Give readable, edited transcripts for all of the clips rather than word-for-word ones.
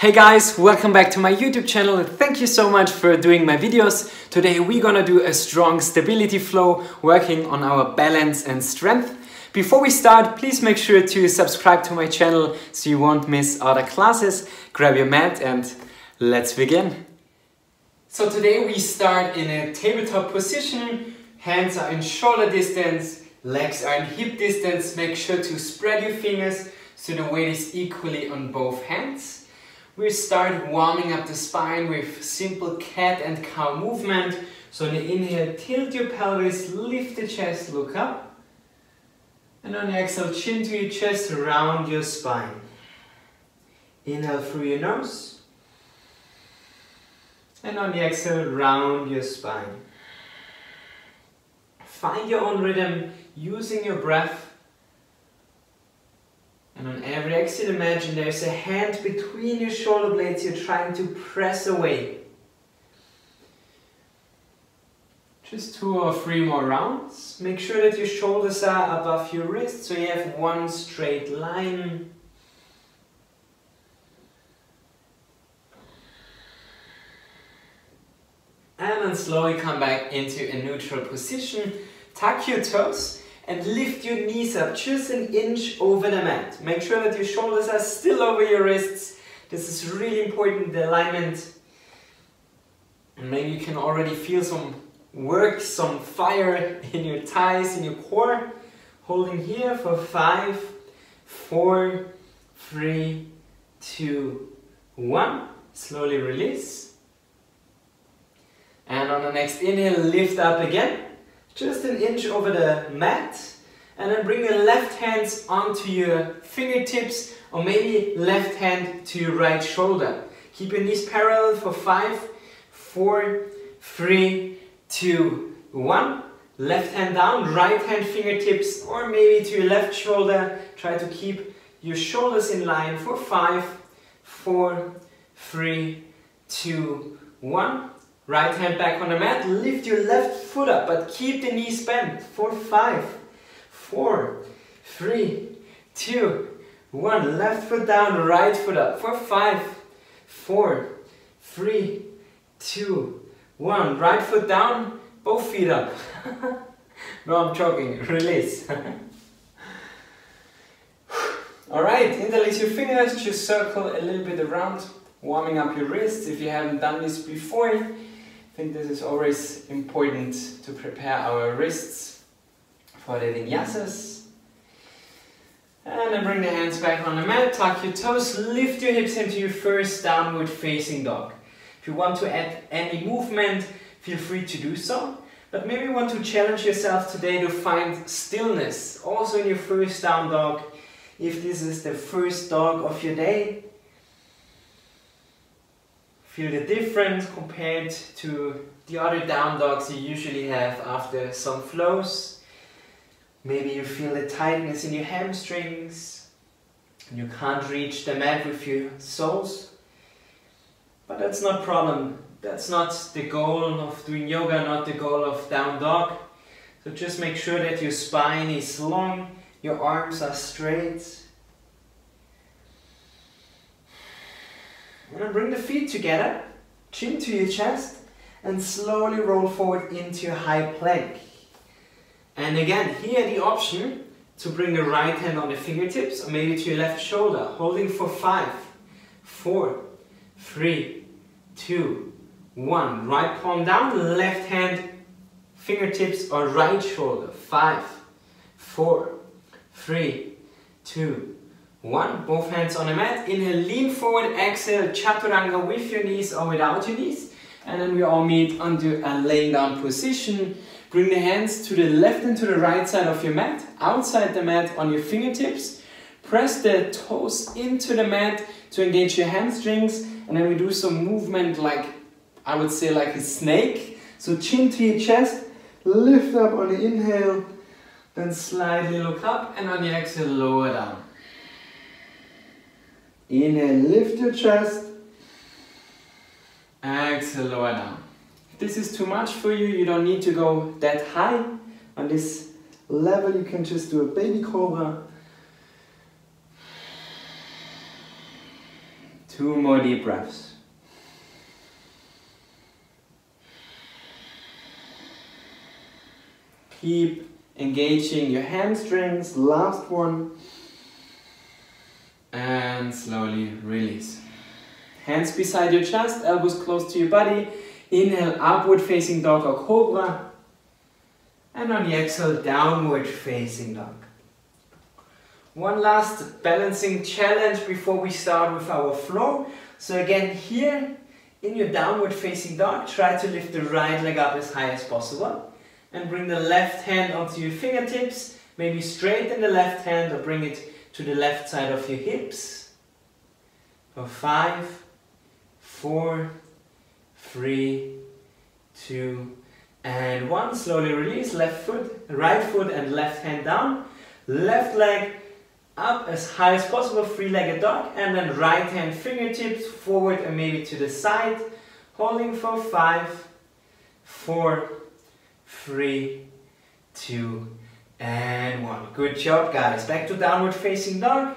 Hey guys, welcome back to my YouTube channel. Thank you so much for doing my videos. Today we're gonna do a strong stability flow, working on our balance and strength. Before we start, please make sure to subscribe to my channel so you won't miss other classes. Grab your mat and let's begin. So today we start in a tabletop position. Hands are in shoulder distance, legs are in hip distance. Make sure to spread your fingers so the weight is equally on both hands. We start warming up the spine with simple cat and cow movement. So on the inhale, tilt your pelvis, lift the chest, look up. And on the exhale, chin to your chest, round your spine. Inhale through your nose. And on the exhale, round your spine. Find your own rhythm using your breath. And on every exhale, imagine there's a hand between your shoulder blades you're trying to press away. Just 2 or 3 more rounds. Make sure that your shoulders are above your wrists so you have one straight line. And then slowly come back into a neutral position. Tuck your toes. And lift your knees up just an inch over the mat. Make sure that your shoulders are still over your wrists. This is really important, the alignment. And maybe you can already feel some work, some fire in your thighs, in your core. Holding here for 5, 4, 3, 2, 1. Slowly release. And on the next inhale, lift up again. Just an inch over the mat, and then bring your left hands onto your fingertips, or maybe left hand to your right shoulder. Keep your knees parallel for 5, 4, 3, 2, 1. Left hand down, right hand fingertips, or maybe to your left shoulder. Try to keep your shoulders in line for 5, 4, 3, 2, 1. Right hand back on the mat, lift your left foot up, but keep the knees bent for 5, 4, 3, 2, 1. Left foot down, right foot up for 5, 4, 3, 2, 1. Right foot down, both feet up. No, I'm joking. Release. Alright, interlace your fingers, just circle a little bit around, warming up your wrists. If you haven't done this before, I think this is always important to prepare our wrists for the vinyasas. And then bring the hands back on the mat, tuck your toes, lift your hips into your first downward facing dog. If you want to add any movement, feel free to do so. But maybe you want to challenge yourself today to find stillness, also in your first down dog. If this is the first dog of your day, feel the difference compared to the other down dogs you usually have after some flows. Maybe you feel the tightness in your hamstrings. You can't reach the mat with your soles. But that's not a problem. That's not the goal of doing yoga, not the goal of down dog. So just make sure that your spine is long, your arms are straight. And then bring the feet together, chin to your chest, and slowly roll forward into your high plank. And again, here the option to bring the right hand on the fingertips, or maybe to your left shoulder, holding for 5, 4, 3, 2, 1. Right palm down, left hand, fingertips, or right shoulder. 5, 4, 3, 2, 1. Both hands on the mat. Inhale, lean forward. Exhale, chaturanga with your knees or without your knees. And then we all meet onto a laying down position. Bring the hands to the left and to the right side of your mat. Outside the mat on your fingertips. Press the toes into the mat to engage your hamstrings. And then we do some movement like, I would say like a snake. So chin to your chest. Lift up on the inhale. Then slightly look up. And on the exhale, lower down. Inhale, lift your chest. Exhale, lower down. If this is too much for you, you don't need to go that high. On this level, you can just do a baby cobra. 2 more deep breaths. Keep engaging your hamstrings. Last one. And slowly release. Hands beside your chest, elbows close to your body. Inhale, upward facing dog or cobra. And on the exhale, downward facing dog. One last balancing challenge before we start with our flow. So again, here in your downward facing dog, try to lift the right leg up as high as possible. And bring the left hand onto your fingertips. Maybe straighten the left hand or bring it to the left side of your hips. For 5, 4, 3, 2, and 1. Slowly release. Left foot, right foot and left hand down. Left leg up as high as possible, 3-legged dog. And then right hand fingertips forward and maybe to the side. Holding for 5, 4, 3, 2, and 1. Good job, guys. Back to downward facing dog.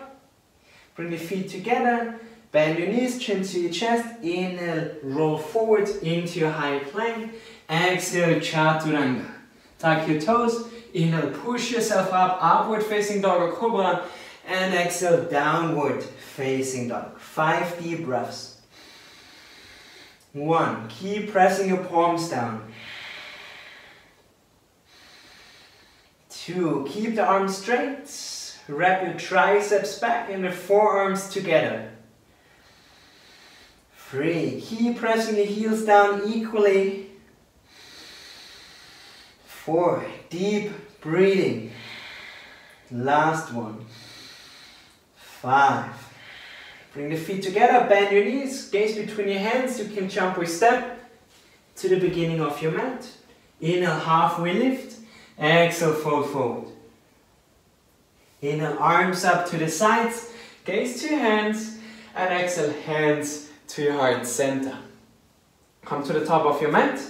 Bring the feet together. Bend your knees, chin to your chest. Inhale, roll forward into your high plank. Exhale, chaturanga. Tuck your toes. Inhale, push yourself up, upward facing dog or cobra. And exhale, downward facing dog. 5 deep breaths. 1. Keep pressing your palms down. 2. Keep the arms straight. Wrap your triceps back and the forearms together. 3. Keep pressing your heels down equally. 4. Deep breathing. Last one. 5. Bring the feet together, bend your knees, gaze between your hands. You can jump or step to the beginning of your mat. Inhale, halfway lift. Exhale, fold forward. Inhale, arms up to the sides. Gaze to your hands. And exhale, hands to your heart center. Come to the top of your mat.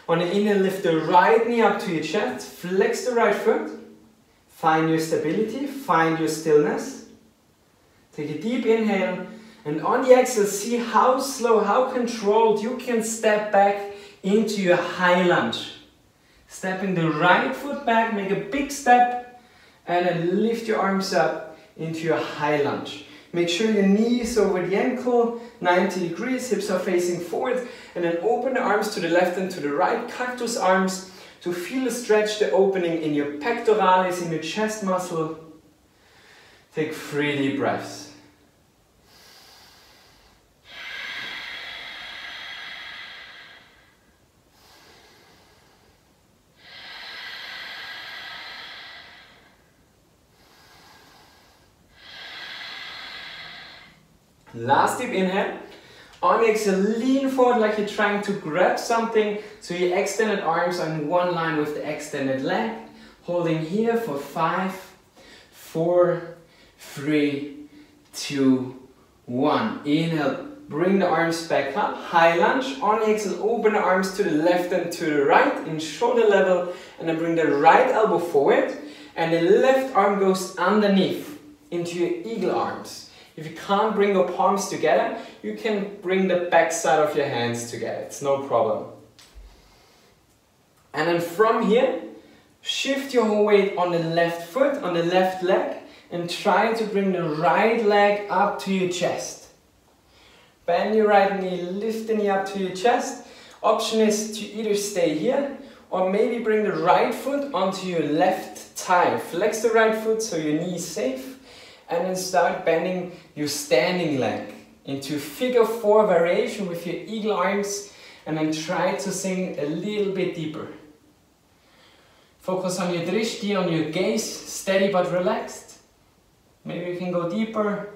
On the inhale, lift the right knee up to your chest. Flex the right foot. Find your stability. Find your stillness. Take a deep inhale. And on the exhale, see how slow, how controlled you can step back into your high lunge. Stepping the right foot back, make a big step, and then lift your arms up into your high lunge. Make sure your knees over the ankle, 90 degrees, hips are facing forward, and then open the arms to the left and to the right, cactus arms, to feel the stretch, the opening in your pectoralis, in your chest muscle. Take 3 deep breaths. Last deep inhale. On the exhale, lean forward like you're trying to grab something. So your extended arms are in one line with the extended leg. Holding here for 5, 4, 3, 2, 1. Inhale, bring the arms back up. High lunge. On the exhale, open the arms to the left and to the right in shoulder level. And then bring the right elbow forward. And the left arm goes underneath into your eagle arms. If you can't bring your palms together, you can bring the back side of your hands together. It's no problem. And then from here, shift your whole weight on the left foot, on the left leg, and try to bring the right leg up to your chest. Bend your right knee, lift the knee up to your chest. Option is to either stay here, or maybe bring the right foot onto your left thigh. Flex the right foot so your knee is safe. And then start bending your standing leg into figure 4 variation with your eagle arms, and then try to sink a little bit deeper. Focus on your drishti, on your gaze, steady but relaxed. Maybe you can go deeper.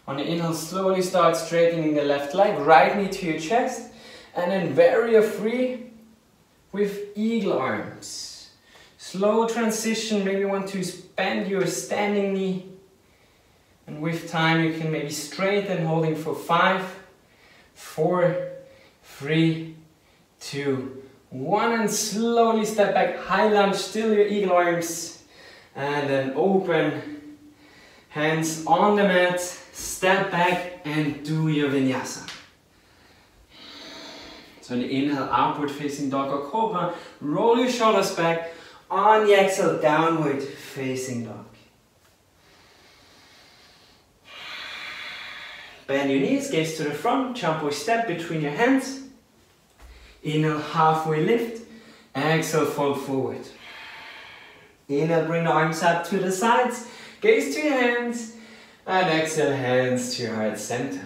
On the inhale, slowly start straightening the left leg, right knee to your chest, and then warrior 3 with eagle arms. Slow transition, maybe you want to bend your standing knee. And with time you can maybe straighten, holding for 5, 4, 3, 2, 1. And slowly step back, high lunge, still your eagle arms. And then open Hands on the mat, step back and do your vinyasa. So on the inhale, upward facing dog or cobra, roll your shoulders back. On the exhale, downward facing dog. Bend your knees, gaze to the front, jump or step between your hands. Inhale, halfway lift. Exhale, fold forward. Inhale, bring the arms up to the sides. Gaze to your hands. And exhale, hands to your heart center.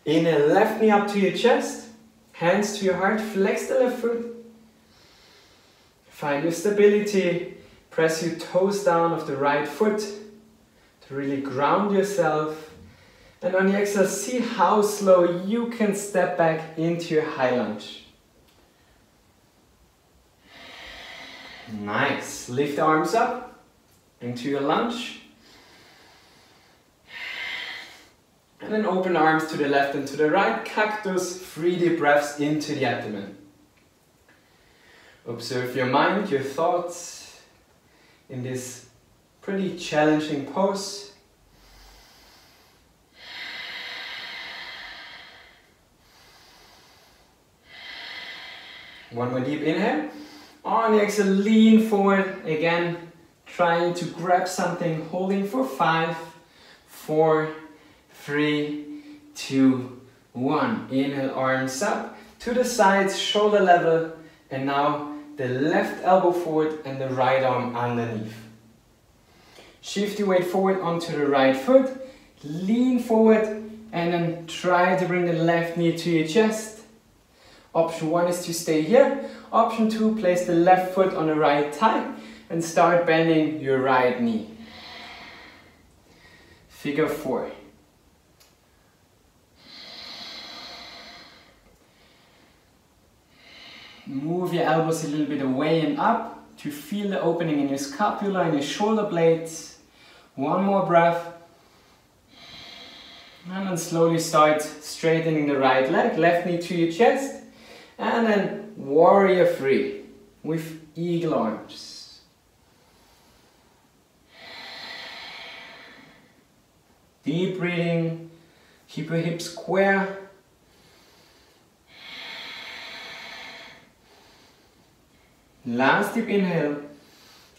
Inhale, left knee up to your chest. Hands to your heart, flex the left foot. Find your stability. Press your toes down of the right foot to really ground yourself. And on the exhale, see how slow you can step back into your high lunge. Nice. Lift the arms up into your lunge. And then open the arms to the left and to the right. Cactus, 3 deep breaths into the abdomen. Observe your mind, your thoughts in this pretty challenging pose. One more deep inhale. On the exhale, lean forward again, trying to grab something, holding for 5, 4, 3, 2, 1. Inhale, arms up to the sides, shoulder level, and now the left elbow forward and the right arm underneath. Shift your weight forward onto the right foot, lean forward, and then try to bring the left knee to your chest. Option 1 is to stay here. Option 2, place the left foot on the right thigh and start bending your right knee. Figure 4. Move your elbows a little bit away and up to feel the opening in your scapula and your shoulder blades. One more breath. And then slowly start straightening the right leg, left knee to your chest. And then warrior 3 with eagle arms. Deep breathing, keep your hips square. Last deep inhale.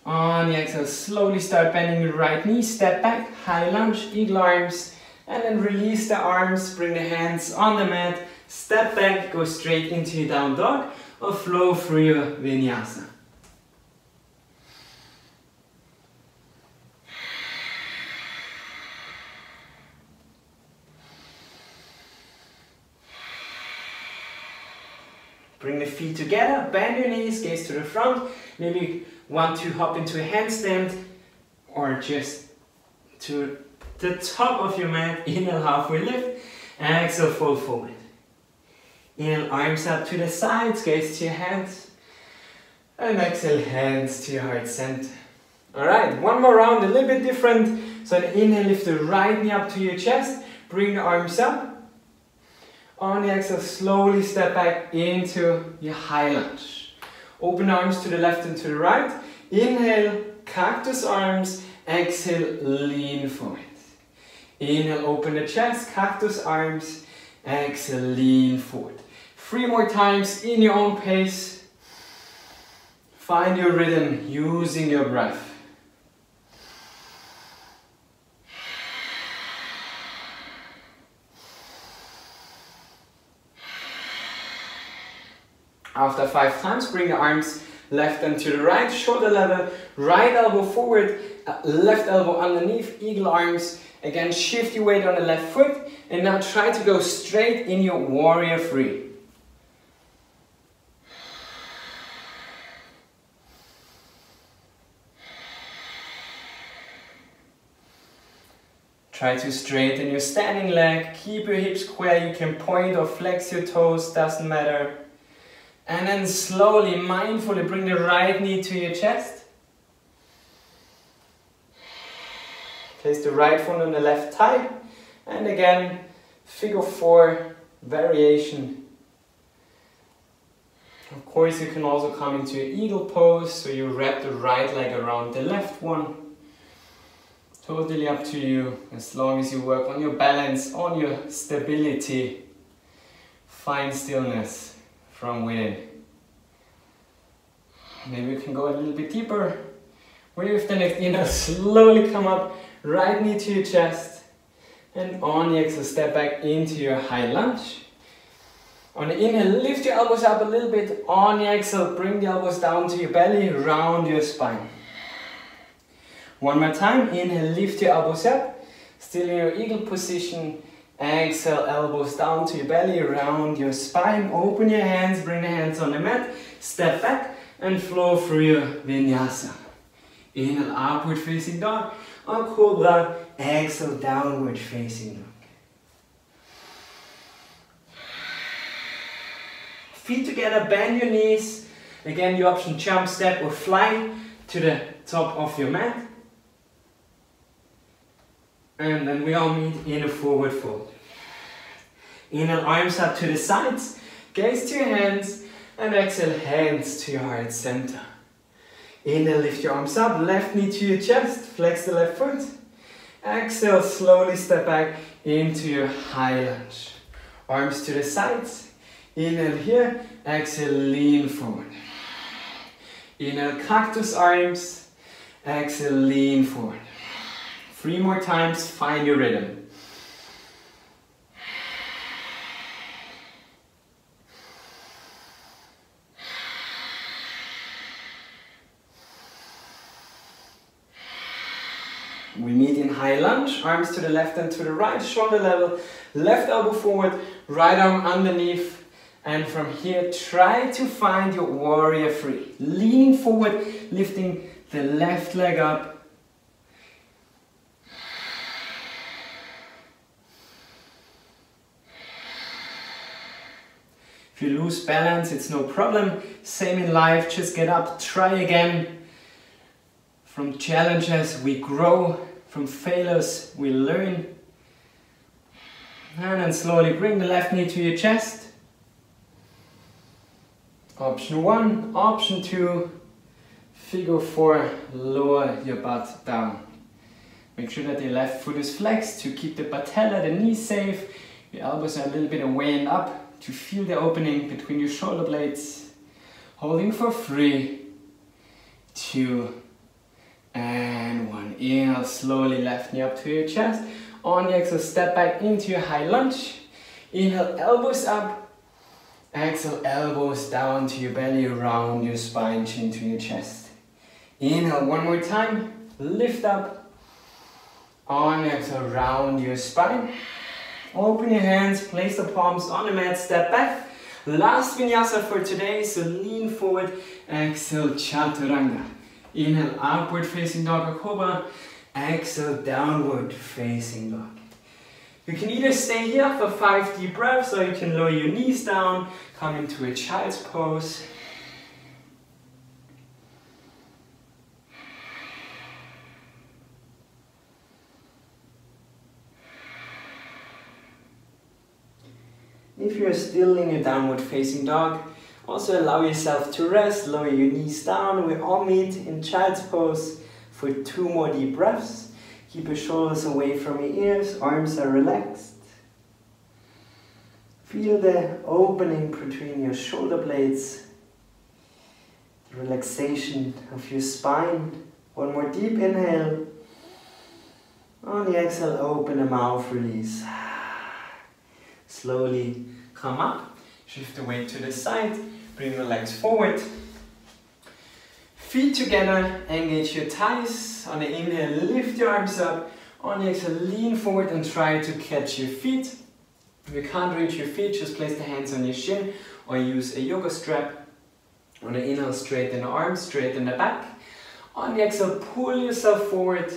On the exhale, slowly start bending your right knee, step back, high lunge, eagle arms, and then release the arms, bring the hands on the mat, step back, go straight into your down dog, or flow through your vinyasa. Bring the feet together, bend your knees, gaze to the front. Maybe want to hop into a handstand or just to the top of your mat. Inhale, halfway lift. Exhale, fold forward. Inhale, arms up to the sides, gaze to your hands. And exhale, hands to your heart center. Alright, one more round, a little bit different. So inhale, lift the right knee up to your chest. Bring the arms up. On the exhale, slowly step back into your high lunge. Open arms to the left and to the right. Inhale, cactus arms. Exhale, lean forward. Inhale, open the chest, cactus arms. Exhale, lean forward. 3 more times in your own pace. Find your rhythm using your breath. After 5 times, bring the arms left and to the right, shoulder level, right elbow forward, left elbow underneath, eagle arms. Again, shift your weight on the left foot, and now try to go straight in your warrior 3. Try to straighten your standing leg, keep your hips square, you can point or flex your toes, doesn't matter. And then slowly, mindfully bring the right knee to your chest. Place the right foot on the left thigh. And again, figure 4 variation. Of course, you can also come into an eagle pose, so you wrap the right leg around the left one. Totally up to you, as long as you work on your balance, on your stability. Find stillness from within. Maybe you can go a little bit deeper. With the next inhale, slowly come up, right knee to your chest. And on the exhale, step back into your high lunge. On the inhale, lift your elbows up a little bit. On the exhale, bring the elbows down to your belly, round your spine. One more time, inhale, lift your elbows up. Still in your eagle position. Exhale, elbows down to your belly, round your spine. Open your hands, bring the hands on the mat. Step back and flow through your vinyasa. Inhale, upward facing dog or cobra. Exhale, downward facing dog. Feet together, bend your knees. Again, the option jump, step or fly to the top of your mat. And then we all meet in a forward fold. Inhale, arms up to the sides, gaze to your hands, and exhale, hands to your heart center. Inhale, lift your arms up, left knee to your chest, flex the left foot. Exhale, slowly step back into your high lunge. Arms to the sides. Inhale here, exhale, lean forward. Inhale, cactus arms. Exhale, lean forward. 3 more times, find your rhythm. We meet in high lunge, arms to the left and to the right, shoulder level, left elbow forward, right arm underneath. And from here, try to find your warrior three. Leaning forward, lifting the left leg up. If you lose balance, it's no problem. Same in life, just get up, try again. From challenges we grow, from failures we learn. And then slowly bring the left knee to your chest. Option 1, option 2, figure 4, lower your butt down. Make sure that the left foot is flexed to keep the patella, the knee safe. Your elbows are a little bit away and up to feel the opening between your shoulder blades. Holding for 3, 2, and 1. Inhale, slowly left knee up to your chest. On the exhale, step back into your high lunge. Inhale, elbows up. Exhale, elbows down to your belly, round your spine, chin to your chest. Inhale, one more time. Lift up. On exhale, round your spine. Open your hands, place the palms on the mat, step back. Last vinyasa for today, so lean forward. Exhale, chaturanga. Inhale, upward facing dog or cobra. Exhale, downward facing dog. You can either stay here for 5 deep breaths or you can lower your knees down, come into a child's pose. If you're still in your downward facing dog, also allow yourself to rest, lower your knees down. We all meet in child's pose for 2 more deep breaths. Keep your shoulders away from your ears, arms are relaxed. Feel the opening between your shoulder blades, the relaxation of your spine. One more deep inhale. On the exhale, open the mouth, release. Slowly come up, shift the weight to the side, bring the legs forward. Feet together, engage your thighs. On the inhale, lift your arms up. On the exhale, lean forward and try to catch your feet. If you can't reach your feet, just place the hands on your shin or use a yoga strap. On the inhale, straighten the arms, straighten the back. On the exhale, pull yourself forward.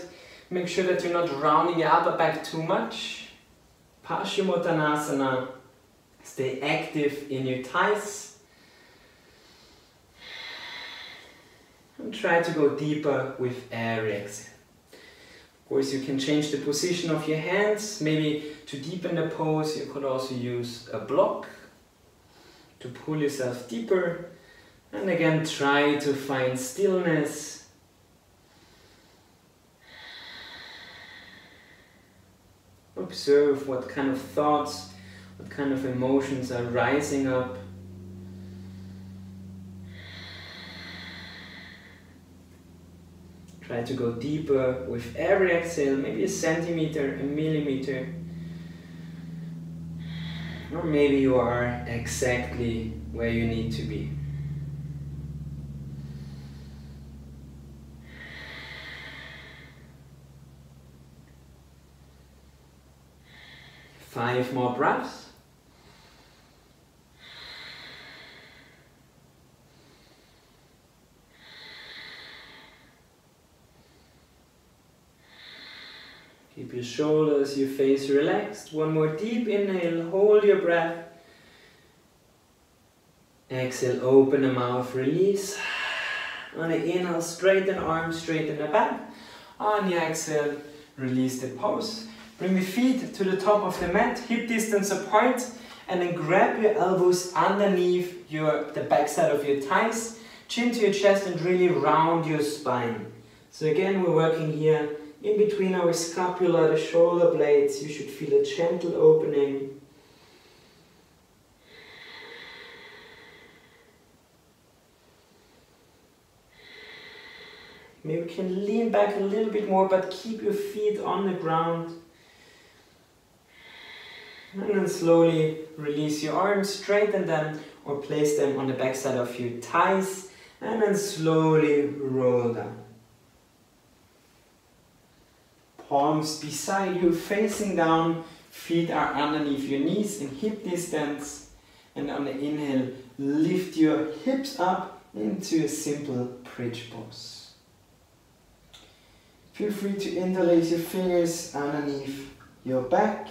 Make sure that you're not rounding your upper back too much. Paschimottanasana. Stay active in your thighs. And try to go deeper with every exhale. Of course, you can change the position of your hands. Maybe to deepen the pose, you could also use a block to pull yourself deeper. And again, try to find stillness. observe what kind of thoughts, what kind of emotions are rising up. Try to go deeper with every exhale, maybe a centimeter, a millimeter. Or maybe you are exactly where you need to be. 5 more breaths. Keep your shoulders, your face relaxed. One more deep inhale, hold your breath. Exhale, open the mouth, release. On the inhale, straighten arms, straighten the back. On the exhale, release the pose. Bring the feet to the top of the mat, hip distance apart, and then grab your elbows underneath the backside of your thighs, chin to your chest, and really round your spine. So again, we're working here in between our scapula, the shoulder blades. You should feel a gentle opening. Maybe you can lean back a little bit more, but keep your feet on the ground. And then slowly release your arms, straighten them or place them on the backside of your thighs, and then slowly roll down. Palms beside you, facing down, feet are underneath your knees in hip distance, and on the inhale, lift your hips up into a simple bridge pose. Feel free to interlace your fingers underneath your back.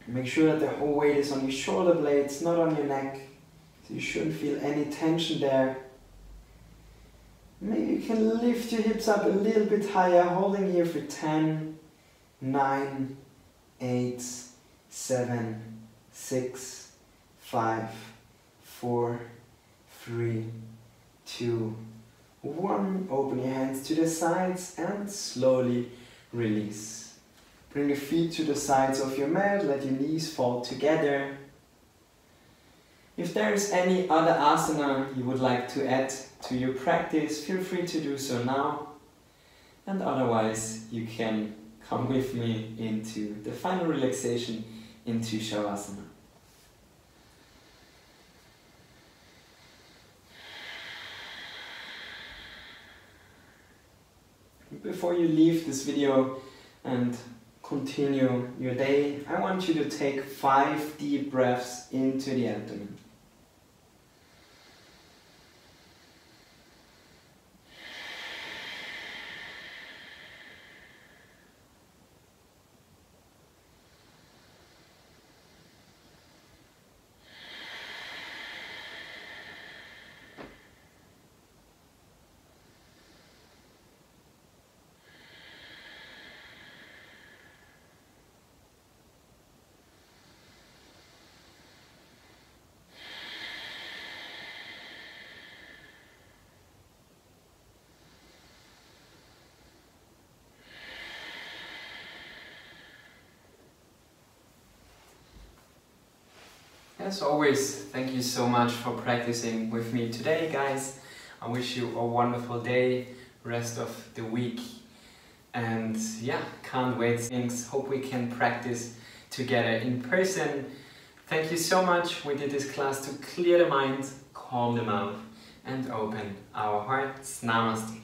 Make sure that the whole weight is on your shoulder blades, not on your neck. So you shouldn't feel any tension there. Maybe you can lift your hips up a little bit higher, holding here for 10, 9, 8, 7, 6, 5, 4, 3, 2, 1. Open your hands to the sides and slowly release. Bring your feet to the sides of your mat, let your knees fall together. If there is any other asana you would like to add to your practice, feel free to do so now. And otherwise, you can come with me into the final relaxation into Shavasana. Before you leave this video and continue your day, I want you to take 5 deep breaths into the abdomen. As always, thank you so much for practicing with me today, guys. I wish you a wonderful day, rest of the week, and yeah, can't wait. Thanks. Hope we can practice together in person. Thank you so much. We did this class to clear the mind, calm the mouth, and open our hearts. Namaste.